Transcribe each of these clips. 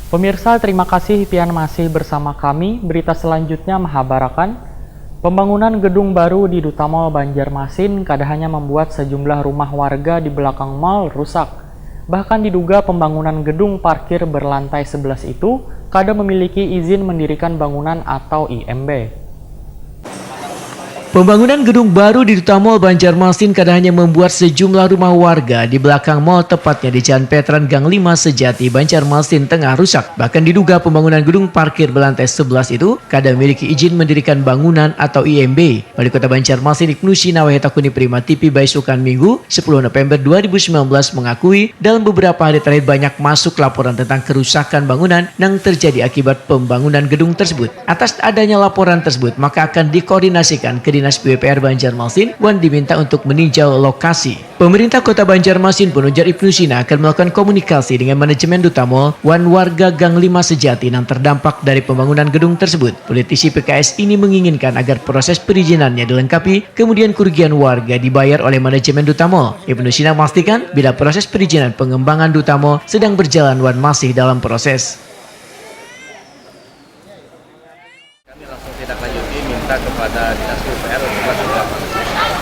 Pemirsa, terima kasih pian masih bersama kami. Berita selanjutnya menghabarkan pembangunan gedung baru di Duta Mall Banjarmasin kadang membuat sejumlah rumah warga di belakang mall rusak. Bahkan diduga pembangunan gedung parkir berlantai 11 itu kadang memiliki izin mendirikan bangunan atau IMB. Pembangunan gedung baru di Duta Mall Banjarmasin kadang membuat sejumlah rumah warga di belakang mall, tepatnya di Jalan Veteran Gang 5 Sejati, Banjarmasin Tengah rusak. Bahkan diduga pembangunan gedung parkir berlantai 11 itu kadang memiliki izin mendirikan bangunan atau IMB. Wali Kota Banjarmasin Ibnu Sinawahi Takuni Prima TV Baisukan Minggu 10 November 2019 mengakui dalam beberapa hari terakhir banyak masuk laporan tentang kerusakan bangunan yang terjadi akibat pembangunan gedung tersebut. Atas adanya laporan tersebut, maka akan dikoordinasikan ke Dinas PUPR Banjarmasin Wan diminta untuk meninjau lokasi. Pemerintah Kota Banjarmasin pun ujar Ibnu Sina akan melakukan komunikasi dengan manajemen Duta Mall Wan warga Gang 5 Sejati yang terdampak dari pembangunan gedung tersebut. Politisi PKS ini menginginkan agar proses perizinannya dilengkapi, kemudian kerugian warga dibayar oleh manajemen Duta Mall. Ibnu Sina memastikan bila proses perizinan pengembangan Duta Mall sedang berjalan, Wan masih dalam proses. Tindak lanjuti minta kepada Dinas PUPR untuk masuk ke lapangan.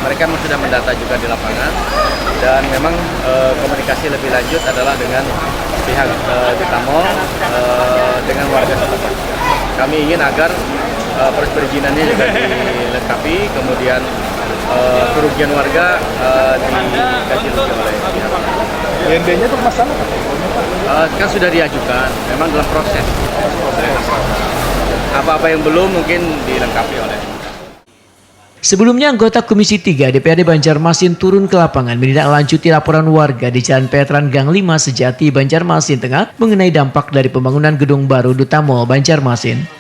Mereka sudah mendata juga di lapangan dan memang komunikasi lebih lanjut adalah dengan pihak Duta Mall dengan warga setempat. Kami ingin agar proses perizinannya juga dilengkapi, kemudian kerugian warga dikaji oleh pihak. IMB-nya itu masalah Kan sudah diajukan, memang dalam proses. Apa-apa yang belum mungkin dilengkapi oleh. Sebelumnya, anggota Komisi 3 DPRD Banjarmasin turun ke lapangan menindaklanjuti laporan warga di Jalan Veteran Gang 5 Sejati, Banjarmasin Tengah mengenai dampak dari pembangunan gedung baru Duta Mall Banjarmasin.